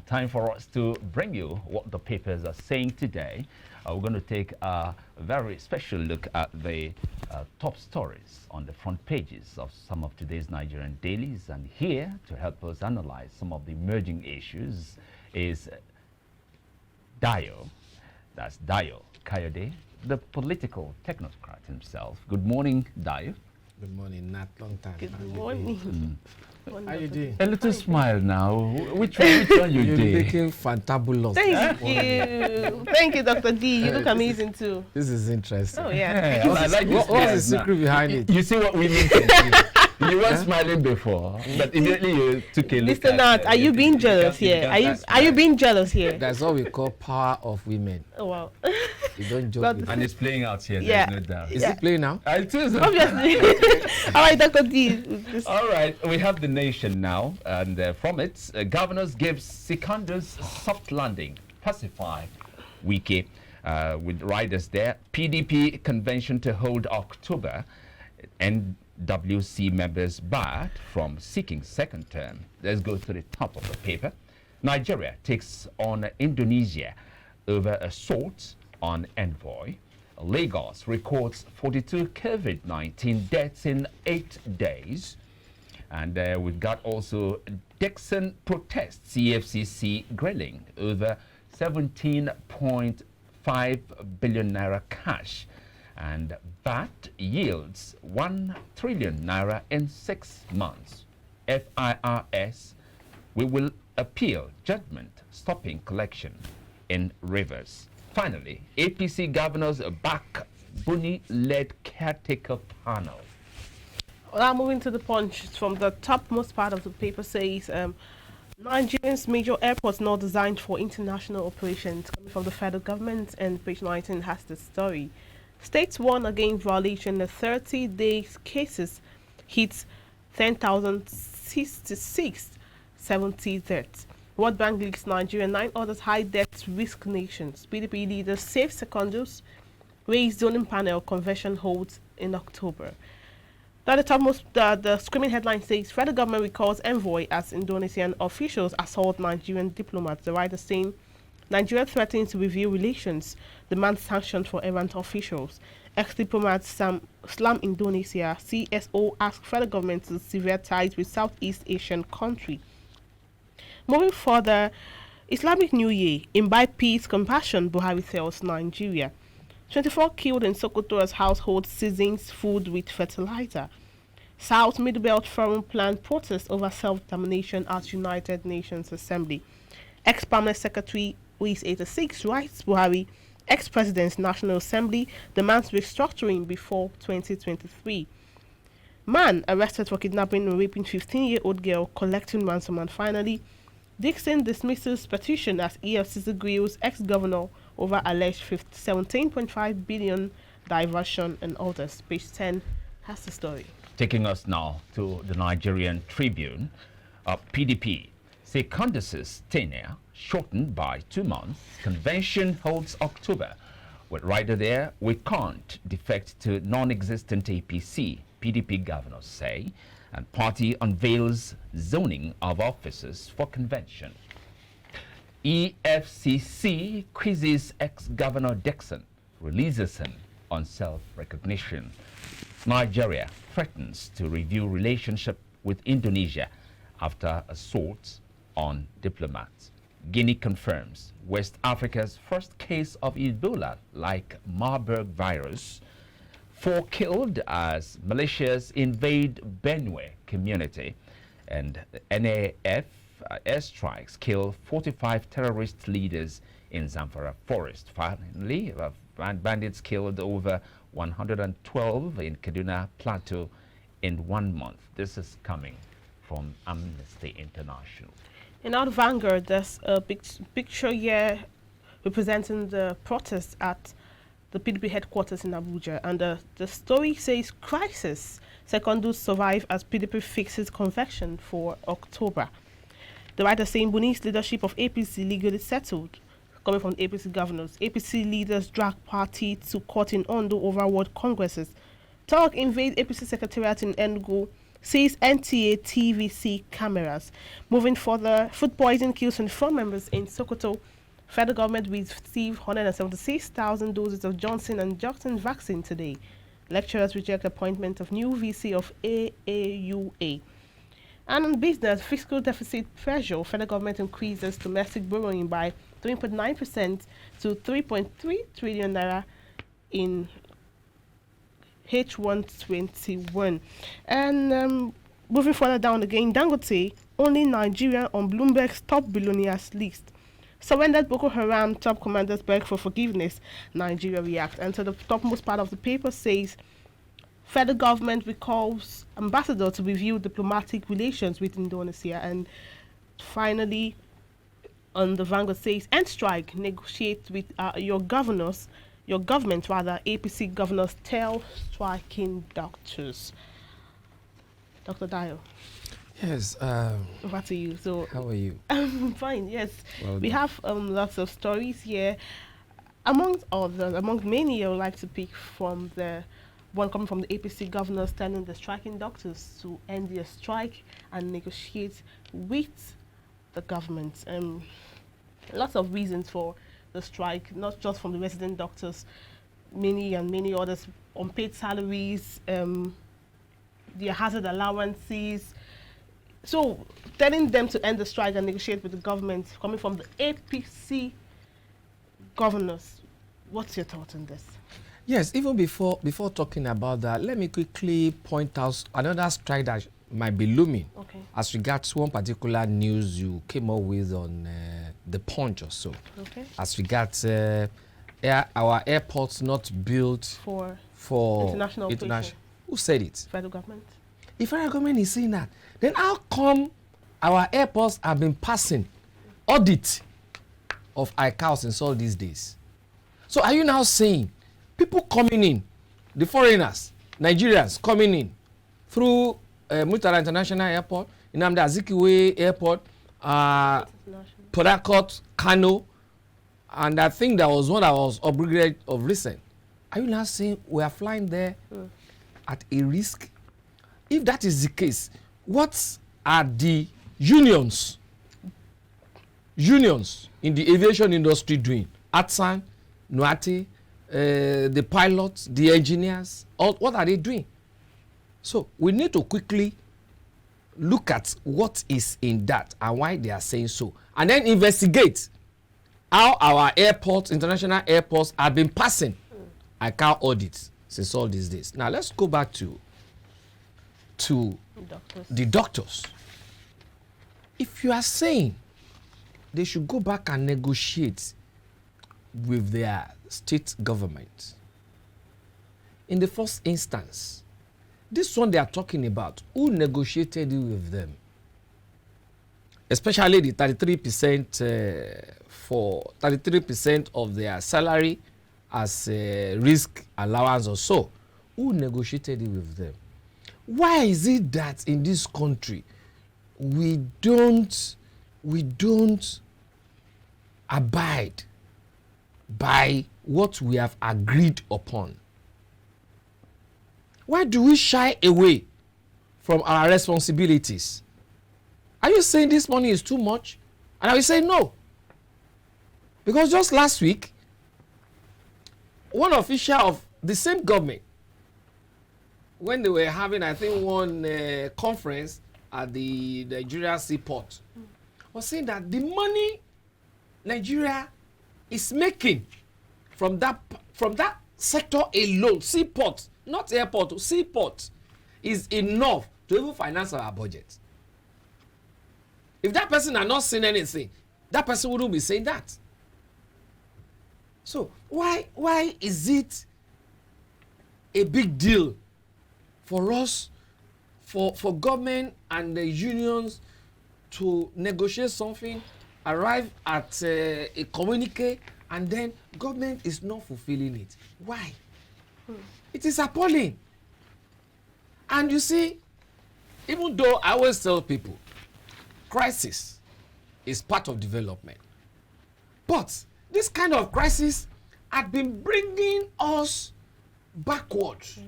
time for us to bring you what the papers are saying today. We're going to take a very special look at the top stories on the front pages of some of today's Nigerian dailies. And here to help us analyze some of the emerging issues is Dayo. That's Dayo Kayode, the political technocrat himself. Good morning, Dayo. Good morning, not long time. Good morning. How you doing? A little smile now. Which one you You're did? looking fantabulous. Thank you. Thank you, Dr. D. You look amazing too. This is interesting. Oh, yeah. I like this. What's the secret behind it? You see what we mean to see. You weren't smiling before, but immediately you took a look Listen out. Are you being jealous here? Are you being jealous here? That's what we call power of women. Oh, wow. You don't joke But- with And it. it's playing out here, Yeah. there's no doubt. Is it playing now? It is. Obviously. All right, Dr. D. All right, we have the nation now, and from it, governors give Secondus soft landing, pacify Wiki, with riders there. PDP convention to hold October, NWC members barred from seeking second term. Let's go to the top of the paper. Nigeria takes on Indonesia over assault on envoy. Lagos records 42 COVID-19 deaths in 8 days. And we've got also Dixon protests CFCC grilling over 17.5 billion naira cash. And VAT yields 1 trillion naira in 6 months. FIRS, we will appeal judgment stopping collection in rivers. Finally, APC governors back Buni-led caretaker panel. Now moving to the punch from the topmost part of the paper says Nigeria's major airports not designed for international operations, coming from the federal government, and page 19 has the story. States warn against violation. The 30-day cases hits 10,066, 70 deaths. World Bank leaks Nigeria, 9 others high debt risk nations. PDP leaders save Secondus, raise zoning panel, convention holds in October. Now the topmost, the screaming headline says, federal government recalls envoy as Indonesian officials assault Nigerian diplomats. The writer saying, Nigeria threatens to review relations, demands sanctions for errant officials. Ex-diplomats slam Indonesia. CSO asks federal government to sever ties with Southeast Asian country. Moving further, Islamic New Year, imbibe peace, compassion, Buhari tells Nigeria. 24 killed in Sokoto as household seasons food with fertilizer. South Middle Forum planned protest over self-determination at United Nations Assembly. Ex-Permanent Secretary, who is 86, writes Buhari, ex-President's National Assembly demands restructuring before 2023. Man arrested for kidnapping and raping 15-year-old girl, collecting ransom. And finally, Dixon dismisses petition as EFCC grills ex-governor over alleged 17.5 billion diversion and others. Page 10 has the story. Taking us now to the Nigerian Tribune. PDP, Secondus' tenure shortened by 2 months. Convention holds October. With rider there, we can't defect to non-existent APC, PDP governors say. And party unveils zoning of offices for convention. EFCC quizzes ex-governor Dixon, releases him on self-recognition. Nigeria threatens to review relationship with Indonesia after assaults on diplomats. Guinea confirms West Africa's first case of Ebola-like Marburg virus. 4 killed as militias invade Benue community, and NAF airstrikes kill 45 terrorist leaders in Zamfara forest. Finally, bandits killed over 112 in Kaduna Plateau in 1 month. This is coming from Amnesty International. In our Vanguard, there's a picture here representing the protest at the PDP headquarters in Abuja, and the story says crisis. Secondus survive as PDP fixes convection for October. The writer saying Buni's leadership of APC legally settled, coming from the APC governors. APC leaders drag party to court in Ondo over world congresses. Talk invade APC secretariat in Enugu. sees NTA TVC cameras. Moving further, food poisoning kills 24 members in Sokoto. Federal government received 176,000 doses of Johnson & Johnson vaccine today. Lecturers reject appointment of new VC of AAUA. And on business, fiscal deficit pressure, federal government increases domestic borrowing by 3.9% to 3.3 trillion naira in H121. And moving further down again, Dangote, only Nigeria on Bloomberg's top billionaires list. Surrendered Boko Haram top commanders beg for forgiveness. Nigeria reacts. And so the topmost part of the paper says, federal government recalls ambassador to review diplomatic relations with Indonesia. And finally, on the Vanguard says, end strike, negotiate with your government, APC governors tell striking doctors. Dr. Dio. Yes. Over to you. So, how are you? I'm fine, yes. Well we done. have lots of stories here. Among many, I would like to pick from the one coming from the APC governors telling the striking doctors to end their strike and negotiate with the government. Lots of reasons for the strike, not just from the resident doctors, many others, unpaid salaries, their hazard allowances. So telling them to end the strike and negotiate with the government, coming from the APC governors. What's your thought on this? Yes, even before talking about that, let me quickly point out another strike that might be looming. Okay. As regards one particular news you came up with on the Punch or so. Okay. As regards our airports not built For international. Who said it? Federal government. If federal government is saying that, then how come our airports have been passing audit of ICAO since all these days? So are you now saying people coming in, the foreigners, Nigerians coming in through Murtala International Airport, Nnamdi Azikiwe Airport, Port Harcourt, Kano, and I think there was one that was upgraded of recent. Are you now saying we are flying there at a risk? If that is the case, what are the unions in the aviation industry doing? ATSAN, NUATI, the pilots, the engineers, what are they doing? So we need to quickly look at what is in that and why they are saying so, and then investigate how our airports, international airports, have been passing ICAO audits since all these days. Now let's go back to the doctors. If you are saying they should go back and negotiate with their state government, in the first instance, this one they are talking about, who negotiated it with them? Especially the 33% for 33% of their salary as risk allowance or so. Who negotiated it with them? Why is it that in this country we don't abide by what we have agreed upon? Why do we shy away from our responsibilities? Are you saying this money is too much? And I will say no. Because just last week, one official of the same government, when they were having, I think, one conference at the Nigeria seaport, was saying that the money Nigeria is making from that sector alone, seaport, not airport, seaport, is enough to even finance our budget. If that person had not seen anything, that person wouldn't be saying that. So why is it a big deal for us, for government and the unions to negotiate something, arrive at a communique, and then government is not fulfilling it? Why? It is appalling. And you see, even though I always tell people, crisis is part of development, but this kind of crisis had been bringing us backwards.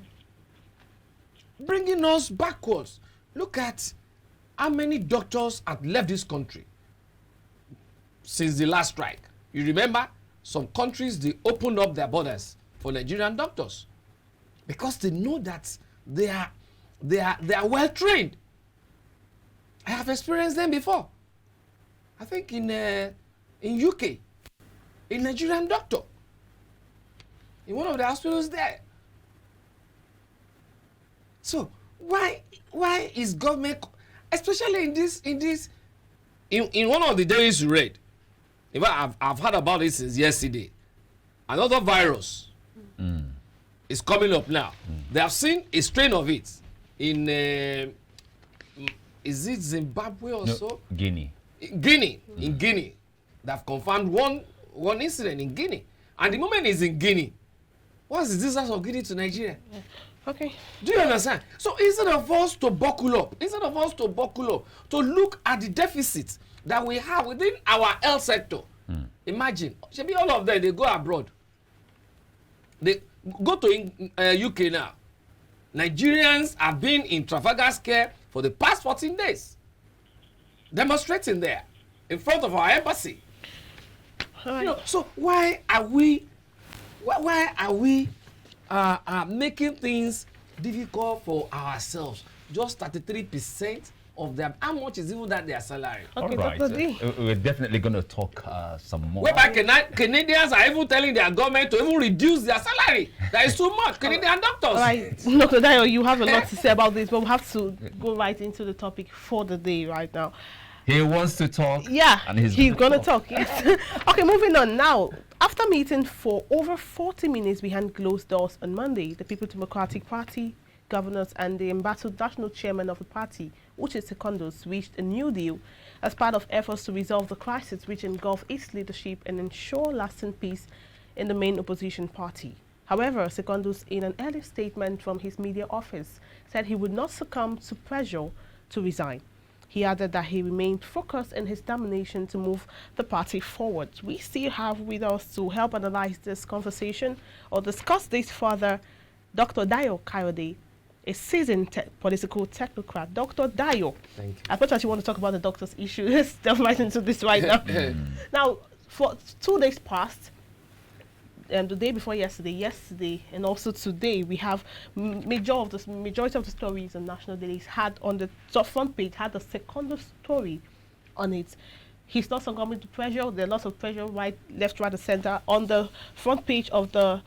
Look at how many doctors have left this country since the last strike. You remember, some countries, they opened up their borders for Nigerian doctors because they know that they are well trained. I have experienced them before. I think in UK, a Nigerian doctor in one of the hospitals there. So why is government, especially in one of the days you read, in fact, I've heard about this since yesterday, another virus is coming up now. They have seen a strain of it in is it Zimbabwe or so? Guinea. In Guinea. They have confirmed one incident in Guinea. And the moment it's in Guinea, what's the distance of Guinea to Nigeria? Yeah. Okay. Do you understand? So instead of us to buckle up, to look at the deficit that we have within our health sector, imagine, maybe all of them, they go abroad. They go to UK now. Nigerians have been in Trafalgar Square for the past 14 days, demonstrating there in front of our embassy. Right. You know, so why are we making things difficult for ourselves? Just 33% of them. How much is even that their salary? Okay, All right. Dr. D. We're definitely going to talk some more. Whereby Canadians are even telling their government to even reduce their salary. That is too much. Canadian doctors. All right, Dr. Dio, you have a lot to say about this, but we have to go right into the topic for the day right now. He wants to talk. Yeah, and he's going to talk. Yes. Okay, moving on now. After meeting for over 40 minutes behind closed doors on Monday, the People's Democratic Party governors and the embattled national chairman of the party, Uche Secondos, reached a new deal as part of efforts to resolve the crisis which engulfed its leadership and ensure lasting peace in the main opposition party. However, Secondos, in an early statement from his media office, said he would not succumb to pressure to resign. He added that he remained focused in his determination to move the party forward. We still have with us to help analyze this conversation or discuss this further Dr. Dio Kayode, a seasoned political technocrat. Dr. Dio, Thank you. as much as you want to talk about the doctor's issue, let's delve right into this right now. Now, for 2 days past, the day before yesterday, and also today, we have majority of the stories on national dailies had on the top front page had the second story on it. He's not succumbing to pressure. There are lots of pressure, right, left, right, and center. On the front page of the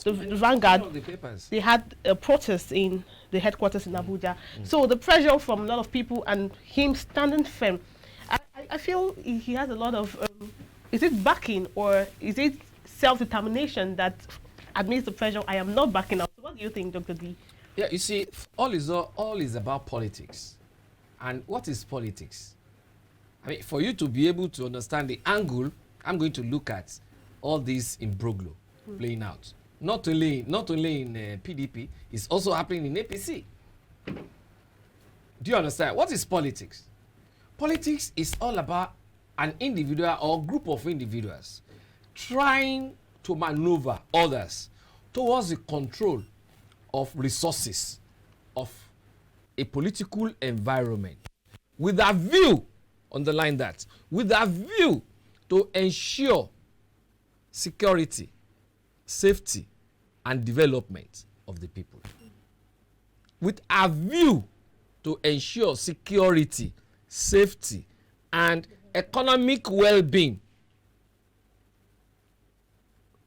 the Vanguard, Of the papers. they had a protest in the headquarters in Abuja. So the pressure from a lot of people and him standing firm. I feel he has a lot of, is it backing or is it self-determination that amidst the pressure, I am not backing out? So what do you think, Dr. D? Yeah, you see, all is about politics. And what is politics? I mean, for you to be able to understand the angle, I'm going to look at all this in imbroglio playing out. Not only in PDP, it's also happening in APC. Do you understand? What is politics? Politics is all about an individual or group of individuals trying to maneuver others towards the control of resources of a political environment with a view, underline that, with a view to ensure security, safety, and development of the people. With a view to ensure security, safety, and economic well-being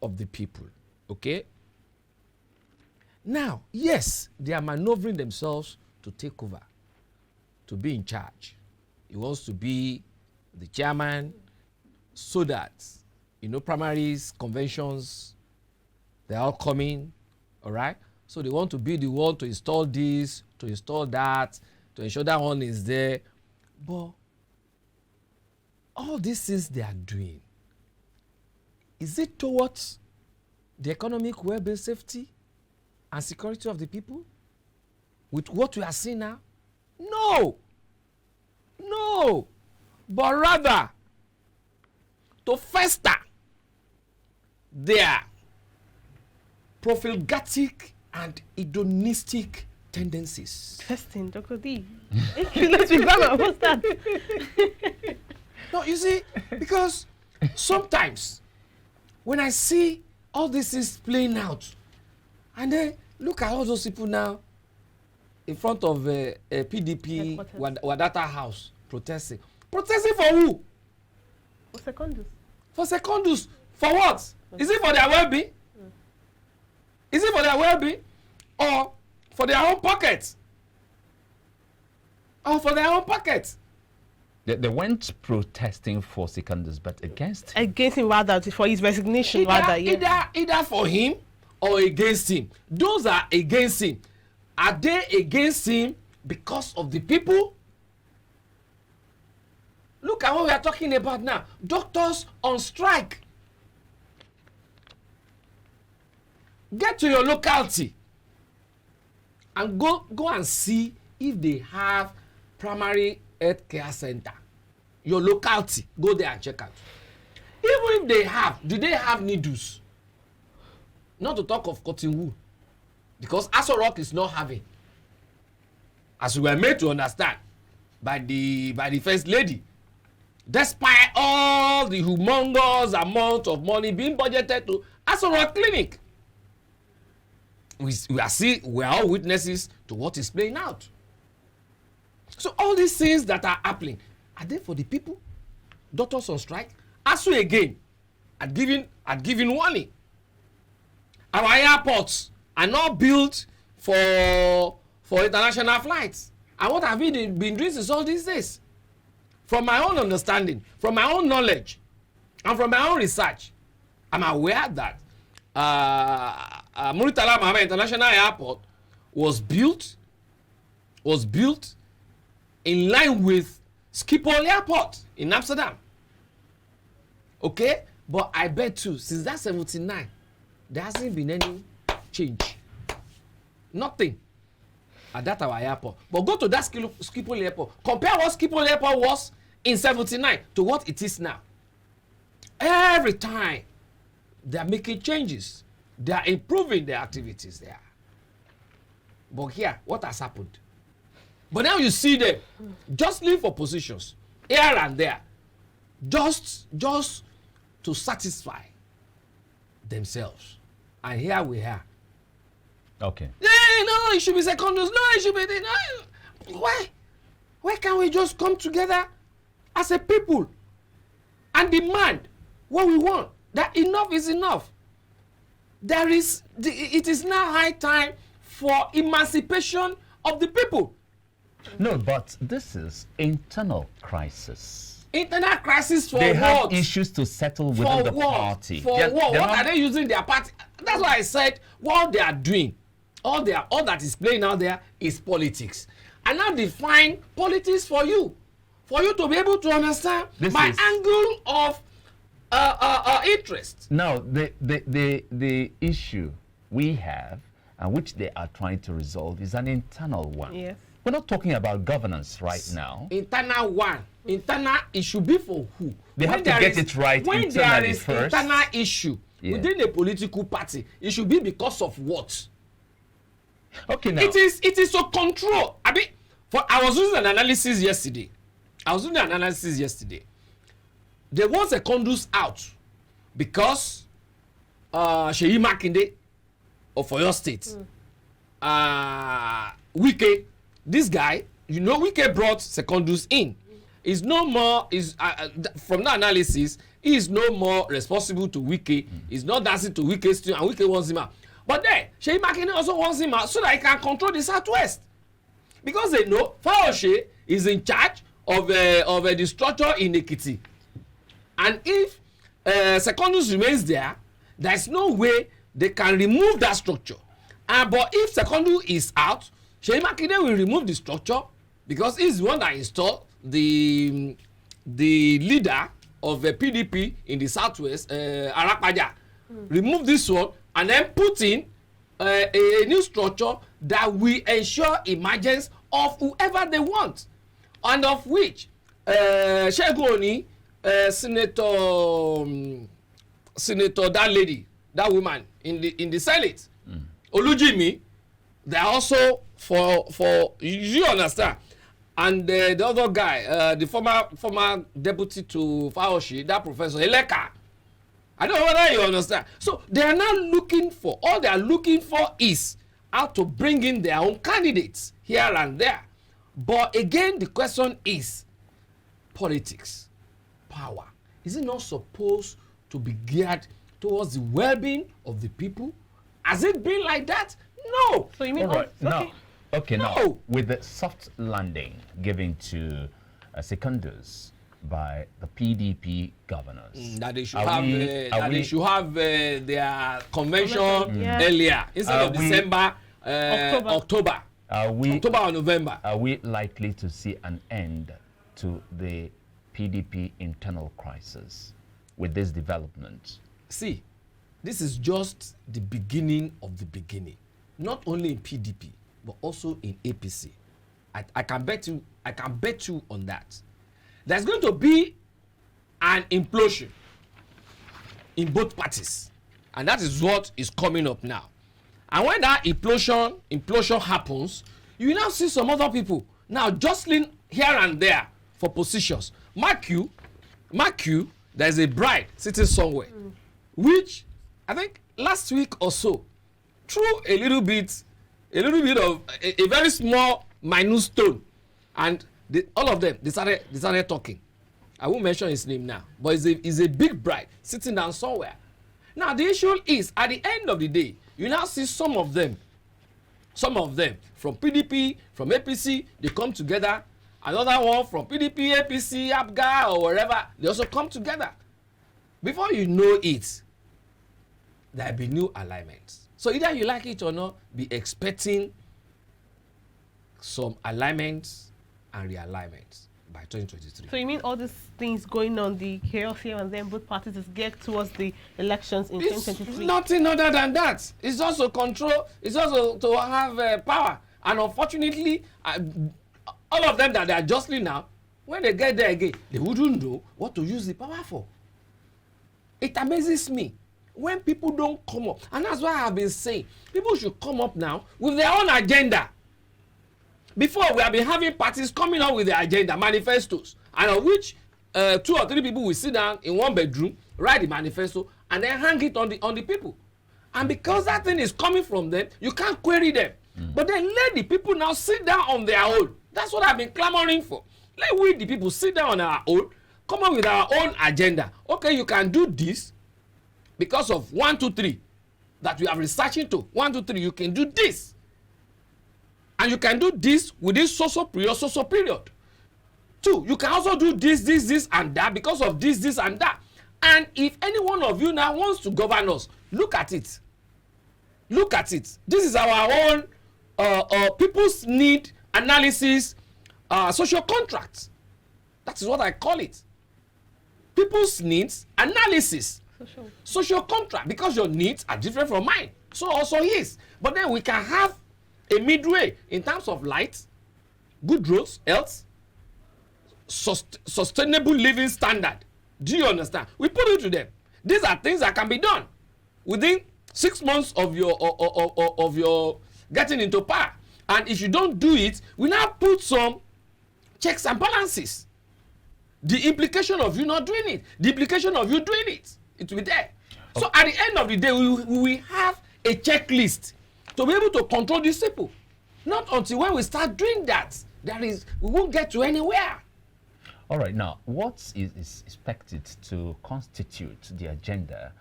of the people. Okay? Now, yes, they are maneuvering themselves to take over, to be in charge. He wants to be the chairman so that, primaries, conventions, they're all coming, all right? So they want to be the one to install this, to install that, to ensure that one is there. But all these things they are doing, is it towards the economic well-being, safety, and security of the people? With what we are seeing now? No. No. But rather, to fester their profligatic and hedonistic tendencies. Testing, Dr. D. Let's be grammar. What's that? No, you see, because sometimes when I see all this is playing out, and then look at all those people now in front of a PDP Wadata house protesting. Protesting for who? For Secondus. For Secondus. For what? Is it for their well-being? Is it for their well-being? Or for their own pockets? Or for their own pockets? They weren't protesting for Secondus, but against him. Against him, rather, for his resignation, Either for him or against him. Those are against him. Are they against him because of the people? Look at what we are talking about now. Doctors on strike. Get to your locality and go and see if they have primary health care center. Your locality, go there and check out. Even if they have, do they have needles? Not to talk of cotton wool, because Aso Rock is not having, as we were made to understand by the first lady, despite all the humongous amount of money being budgeted to Aso Rock Clinic. We are all witnesses to what is playing out. So all these things that are happening, are they for the people? Doctors on strike? ASU again, had given warning. Our airports are not built for international flights. And what have we been doing since all these days? From my own understanding, from my own knowledge, and from my own research, I'm aware that Muritala Mohammed International Airport was built in line with Schiphol Airport in Amsterdam. Okay? But I bet you, since that 79, there hasn't been any change. Nothing at that our airport. But go to that Schiphol Airport. Compare what Schiphol Airport was in 79 to what it is now. Every time they are making changes. They are improving their activities there. But here, what has happened? But now you see them just live for positions here and there, just to satisfy themselves. And here we are. Okay. Hey, no, it should be Secondus. No, it should be. No. Why can't we just come together as a people and demand what we want? That enough is enough. It is now high time for emancipation of the people. No, but this is internal crisis. Internal crisis for they what? They have issues to settle within the party. For what? What are they using their party? That's why I said what they are doing, all that is playing out there is politics. And now define politics for you to be able to understand my angle of interest. Now, the issue we have, and which they are trying to resolve, is an internal one. Yes. We're not talking about governance right now. Internal one. Internal, it should be for who? They have to get it right internally first. When there is internal issue within a political party, it should be because of what? Okay, now. It is to control. I was doing an analysis yesterday. There was a Secondus out because Sheyi Makinde of Oyo State, Wike, this guy, Wike brought Secondus in. Is no more from the analysis, he is no more responsible to Wike. He's not dancing to Wike's tune, and Wike wants him out. But then Sheyi Makinde also wants him out so that he can control the Southwest, because they know Fayose is in charge of the structure in Ekiti. And if Secondus remains there, there's no way they can remove that structure. But if Secondus is out, Sheyi Makinde will remove the structure because he's the one that installed the leader of the PDP in the Southwest, Arapaja. Remove this one and then put in a new structure that will ensure emergence of whoever they want, and of which Shegoni, Senator, that lady, that woman in the Senate, Olujimi, they are also for you understand. And the other guy, the former deputy to Faoshi, that professor Eleka. I don't know whether you understand. So they are now all they are looking for is how to bring in their own candidates here and there. But again, the question is politics, power. Is it not supposed to be geared towards the well-being of the people? Has it been like that? No. So you mean all right. okay. Now, with the soft landing given to seconders by the PDP governors, that they should have their convention earlier instead of December, October or November. Are we likely to see an end to the PDP internal crisis with this development? See, this is just the beginning of the beginning. Not only in PDP, but also in APC. I can bet you on that. There's going to be an implosion in both parties, and that is what is coming up now. And when that implosion happens, you will now see some other people now jostling here and there for positions. Mark you, there's a bride sitting somewhere, which I think last week or so threw a little bit of a very small minute stone, and all of them they started talking. I won't mention his name now, but it's a big bride sitting down somewhere. Now the issue is, at the end of the day, you now see some of them from PDP, from APC, they come together. Another one from PDP, APC, APGA, or wherever, they also come together. Before you know it, there will be new alignments. So either you like it or not, be expecting some alignments and realignments by 2023. So you mean all these things going on, the chaos here and then, both parties is geared towards the elections in 2023? Nothing other than that. It's also control. It's also to have power. And unfortunately, all of them that they are jostling now, when they get there again, they wouldn't know what to use the power for. It amazes me when people don't come up. And that's why I have been saying, people should come up now with their own agenda. Before, we have been having parties coming up with their agenda, manifestos, and of which 2 or 3 people will sit down in one bedroom, write the manifesto, and then hang it on the people. And because that thing is coming from them, you can't query them. But then let the people now sit down on their own. That's what I've been clamoring for. Let we, the people, sit down on our own, come up with our own agenda. Okay, you can do this because of 1, 2, 3 that we are researching to. 1, 2, 3, you can do this. And you can do this within social period. 2, you can also do this, and that because of this, and that. And if any one of you now wants to govern us, look at it. Look at it. This is our own people's need analysis, social contracts. That is what I call it. People's needs analysis. Social contract, because your needs are different from mine. So also his. But then we can have a midway in terms of light, good roads, health, sustainable living standard. Do you understand? We put it to them. These are things that can be done within 6 months of your getting into power. And if you don't do it, we now put some checks and balances. The implication of you not doing it, the implication of you doing it, it will be there. Okay. So at the end of the day, we will have a checklist to be able to control these people. Not until when we start doing that, we won't get to anywhere. All right, now, what is expected to constitute the agenda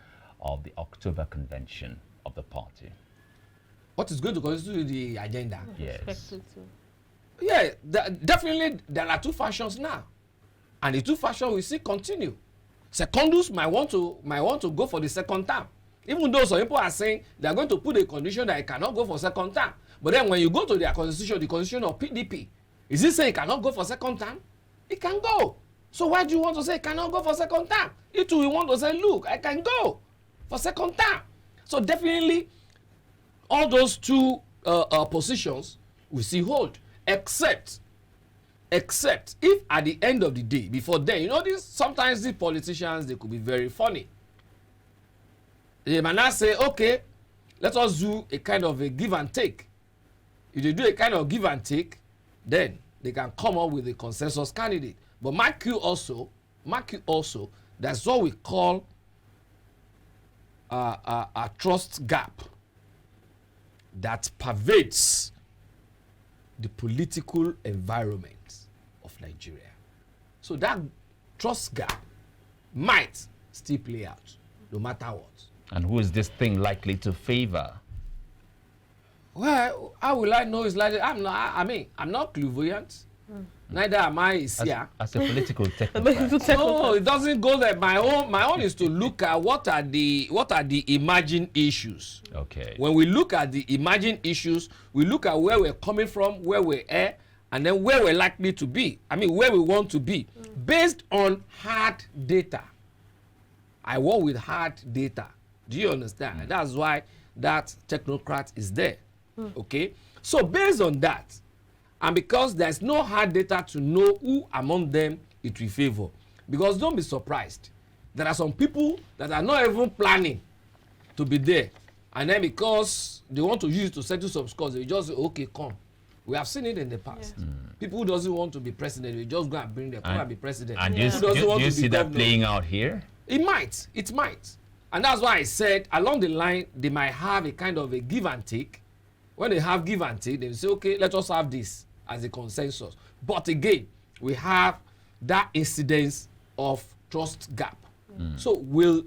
of the October convention of the party? What is going to constitute the agenda? Yes. Yeah, definitely there are 2 factions now. And the 2 factions we see continue. Secondus might want to go for the second term. Even though some people are saying they are going to put a condition that it cannot go for second term. But then when you go to their constitution, the constitution of PDP, is it saying it cannot go for second term? It can go. So why do you want to say it cannot go for second term? You too, we want to say, look, I can go for second term. So definitely, all those 2 positions we see hold, except if at the end of the day, before then, you know, sometimes these politicians, they could be very funny. They might not say, okay, let us do a kind of a give and take. If they do a kind of give and take, then they can come up with a consensus candidate. But mark you also, that's what we call a trust gap that pervades the political environment of Nigeria. So that trust gap might still play out, no matter what. And who is this thing likely to favor? Well, how will I know it's like that? I'm not clairvoyant. Neither am I here. As a political technocrat. No, it doesn't go there. My own is to look at what are the emerging issues. Okay. When we look at the emerging issues, we look at where we're coming from, where we're at, and then where we're likely to be. Where we want to be, based on hard data. I work with hard data. Do you understand? That's why that technocrat is there. Okay. So based on that, and because there's no hard data to know who among them it will favor, because don't be surprised, there are some people that are not even planning to be there, and then because they want to use it to settle some scores, they just say, okay, come. We have seen it in the past. Yeah. People who doesn't want to be president, they just go and bring them, come and be president. And do you see that playing out here? It might. And that's why I said along the line, they might have a kind of a give and take. When they have give and take, they say, okay, let us have this as a consensus. But again, we have that incidence of trust gap. So will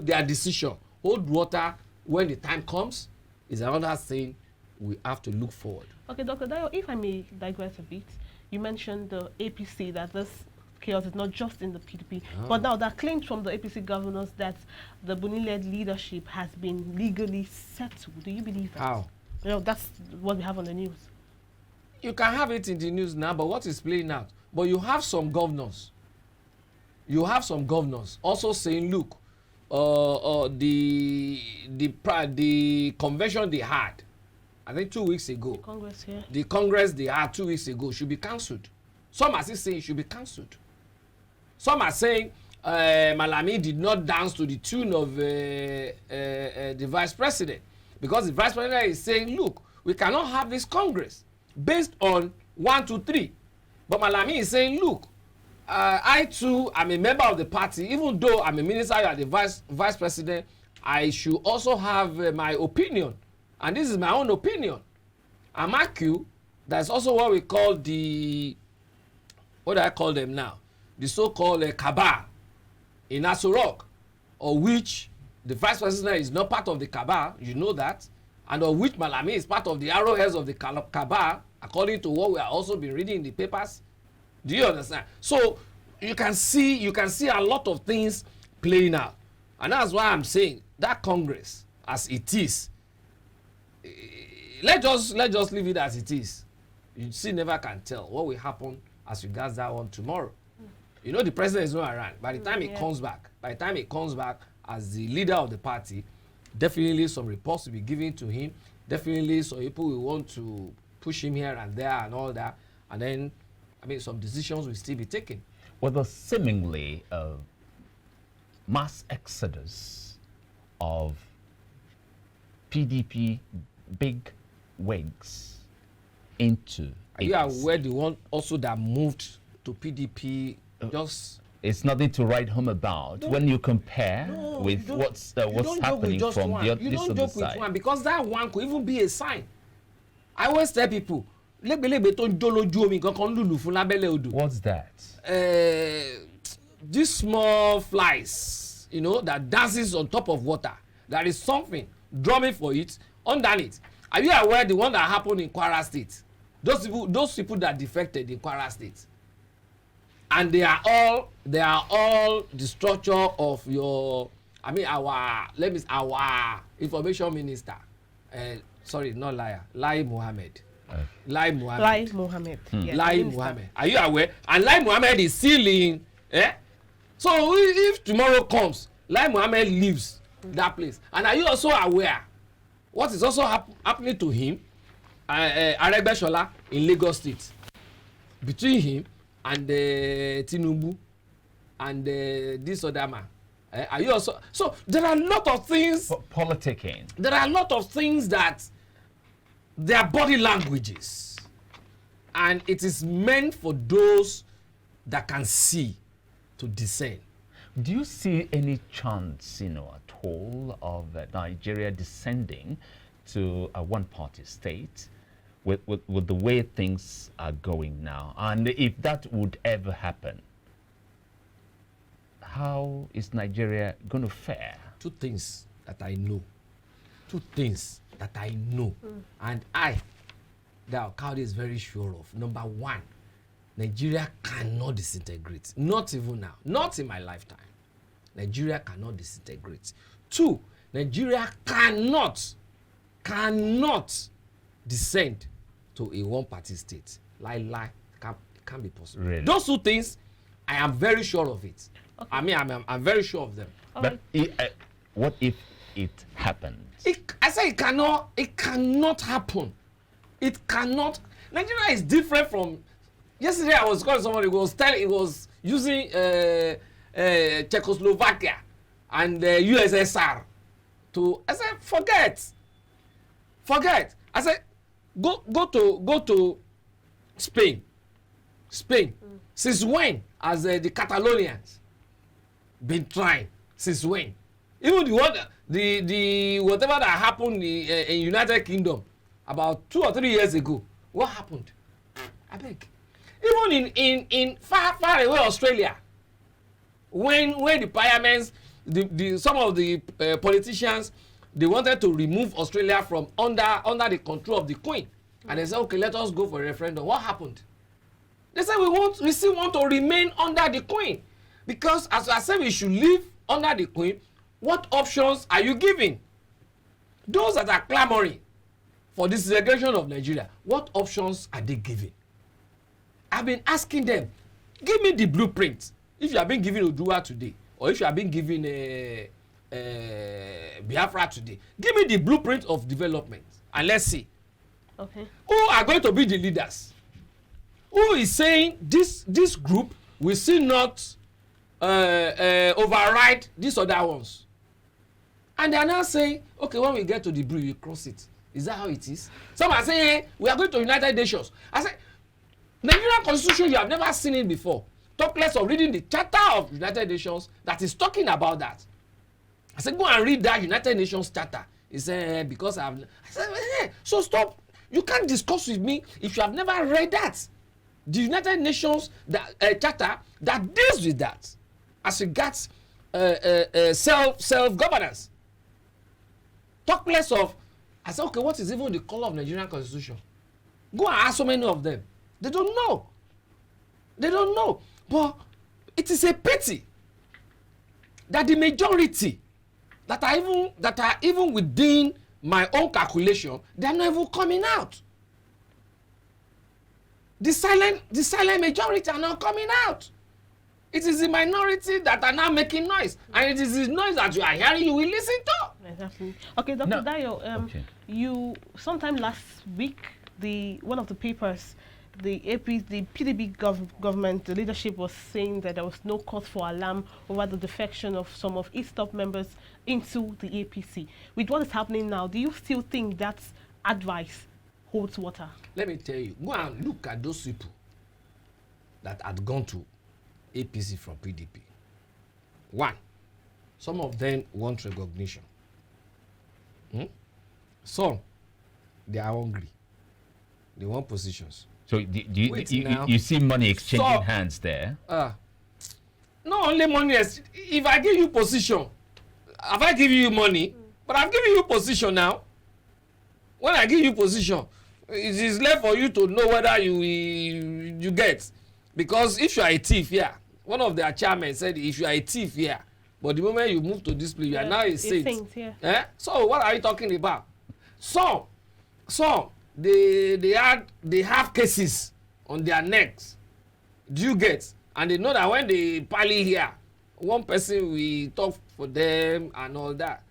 their decision hold water when the time comes is another thing we have to look forward. Okay, Dr. Dayo, if I may digress a bit, you mentioned the APC, that this chaos is not just in the PDP, but now there are claims from the APC governors that the Buni-led leadership has been legally settled. Do you believe that? How? That's what we have on the news. You can have it in the news now, but what is playing out? But you have some governors. Also saying, look, the convention they had, I think 2 weeks ago. The Congress they had 2 weeks ago should be cancelled. Some are still saying it should be cancelled. Some are saying Malami did not dance to the tune of the vice president, because the vice president is saying, look, we cannot have this Congress based on 1, 2, 3. But Malami is saying, look, I too am a member of the party. Even though I'm a minister, you are the vice president, I should also have my opinion. And this is my own opinion. And mark you, there's also what we call what do I call them now? The so-called cabal in Aso Rock, of which the vice president is not part of the cabal, you know that, and of which Malami is part of the arrowheads of the cabal, according to what we have also been reading in the papers. Do you understand? So you can see a lot of things playing out. And that's why I'm saying that Congress, as it is, let's just leave it as it is. You see, never can tell what will happen as regards that one tomorrow. You know, the president is not around. By the time he comes back as the leader of the party, definitely some reports will be given to him. Definitely some people will want to push him here and there and all that. And then, some decisions will still be taken. With the seemingly mass exodus of PDP big wigs into Are you aware the one also that moved to PDP just... It's nothing to write home about when you compare with what's happening from this other side. You don't joke with one, because that one could even be a sign. I always tell people, what's that? These small flies, that dances on top of water. There is something drumming for it underneath. Are you aware the one that happened in Kwara State? Those people that defected in Kwara State, and they are all the structure of our information minister. Sorry, not liar. Lai Mohammed. Lai Mohammed. Lai Mohammed. Are you aware? And Lai Mohammed is still in. So if tomorrow comes, Lai Mohammed leaves that place. And are you also aware what is also happening to him? Aregbesola in Lagos State. Between him and Tinubu and this other man. Are you also? So there are a lot of things. Politicking. There are a lot of things that their body languages. And it is meant for those that can see to discern. Do you see any chance, at all of Nigeria descending to a one-party state with the way things are going now? And if that would ever happen, how is Nigeria going to fare? Two things that I know. And that Kaudi is very sure of. Number one, Nigeria cannot disintegrate. Not even now. Not in my lifetime. Nigeria cannot disintegrate. Two, Nigeria cannot descend to a one-party state. Lie. Can't be possible. Really? Those two things, I am very sure of it. Okay. I mean, I'm very sure of them. But what if it happens? I say it cannot happen. It cannot. Nigeria is different from. Yesterday I was calling somebody who was using Czechoslovakia and USSR to. I said forget. I said go to Spain. Since when has the Catalonians been trying? Since when? Even the whatever that happened in United Kingdom about 2 or 3 years ago, what happened? I beg. Even in far away Australia, when the parliaments, some of the politicians, they wanted to remove Australia from under the control of the Queen, and they said, okay, let us go for a referendum. What happened? They said we still want to remain under the Queen, because as I said we should live under the Queen. What options are you giving? Those that are clamoring for the segregation of Nigeria, what options are they giving? I've been asking them, give me the blueprint. If you have been giving Oduwa today, or if you have been giving Biafra today, give me the blueprint of development, and let's see. Okay. Who are going to be the leaders? Who is saying this group will still not override these other ones? And they are now saying, okay, when we get to the bridge, we cross it. Is that how it is? Some are saying, hey, we are going to United Nations. I said, Nigerian Constitution, you have never seen it before. Talk less of reading the Charter of United Nations that is talking about that. I said, go and read that United Nations Charter. He said, because I said, hey, so stop. You can't discuss with me if you have never read that. The United Nations Charter that deals with that as regards self-governance. Talk less of, I said, okay, what is even the color of Nigerian Constitution? Go and ask so many of them. They don't know. But it is a pity that the majority that are even within my own calculation, they are not even coming out. The silent majority are not coming out. It is the minority that are now making noise, and it is the noise that you are hearing you will listen to. Exactly. Okay, Dr. Dayo, you sometime last week, one of the papers, the PDP government, the leadership was saying that there was no cause for alarm over the defection of some of its top members into the APC. With what is happening now, do you still think that advice holds water? Let me tell you, go and look at those people that had gone to APC from PDP. One, some of them want recognition. Some, they are hungry. They want positions. So you see money exchanging hands there? Not only money. If I give you position, have I given you money? But I've given you position now. When I give you position, it is left for you to know whether you get. Because if you are a thief here, one of their chairmen said, if you are a thief here, but the moment you move to this place, you are now a saint. So what are you talking about? Some they have cases on their necks. Do you get? And they know that when they parley here, one person will talk for them and all that.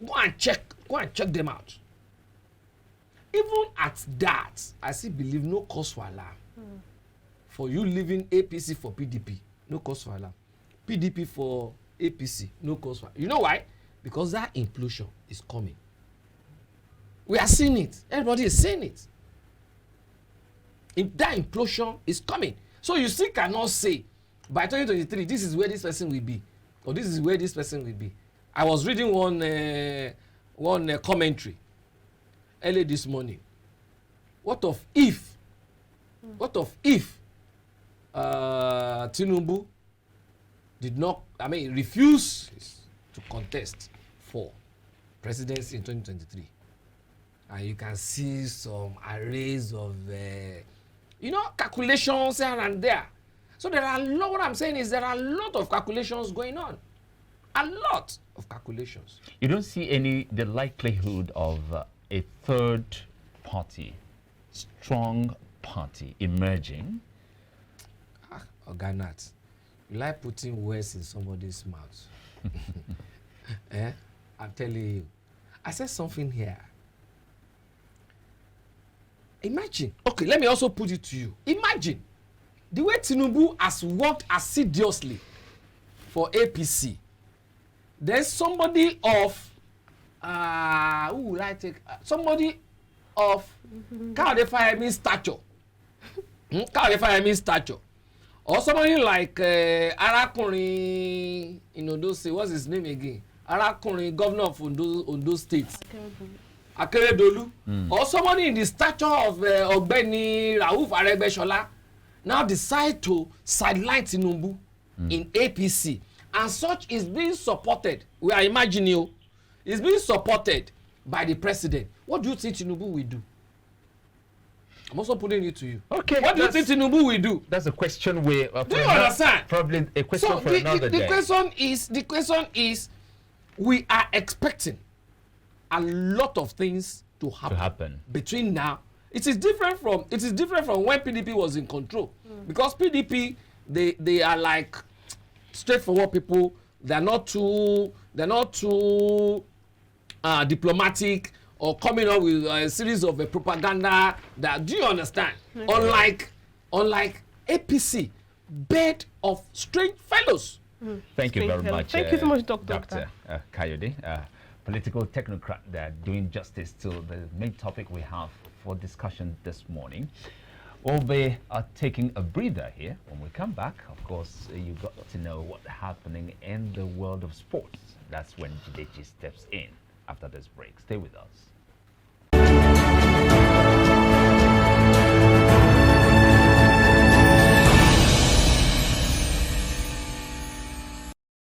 Go and check them out. Even at that, I still believe no cause for alarm. For you leaving APC for PDP, no cause for alarm. PDP for APC, no cause for. You know why? Because that implosion is coming. We are seeing it. Everybody is seeing it. That implosion is coming. So you still cannot say by 2023 this is where this person will be, or this is where this person will be. I was reading one commentary early this morning. What of if Tinubu did not, refuse to contest for presidency in 2023? And you can see some arrays of, calculations here and there. So there are a lot, what I'm saying is there are a lot of calculations going on. A lot of calculations. You don't see the likelihood of a third party, strong party emerging? Organat, you like putting words in somebody's mouth. I'm telling you. I said something here. Imagine, okay, let me also put it to you. Imagine the way Tinubu has worked assiduously for APC. There's somebody of, who will I take? Somebody of stature. Stature. Or somebody like Arakuni, what's his name again? Arakuni, governor of Ondo State. Akeredolu. Or somebody in the stature of Ogbeni Rauf Aregbesola now decide to sideline Tinubu in APC. And such is being supported. We are imagining you. It's being supported by the president. What do you think Tinubu will do? I'm also putting it to you. Okay. What do you think Tinubu will do? That's a question we. Do you understand? Probably a question for another day. The question is, we are expecting a lot of things to happen between now. It is different from when PDP was in control, because PDP they are like straightforward people. They're not too diplomatic or coming up with a series of propaganda. That, do you understand? Unlike APC, bed of strange fellows. Thank you very much. Thank you so much, Dr. Kayode, political technocrat, that doing justice to the main topic we have for discussion this morning. We'll be taking a breather here. When we come back, of course, you got to know what's happening in the world of sports. That's when Jideji steps in after this break. Stay with us.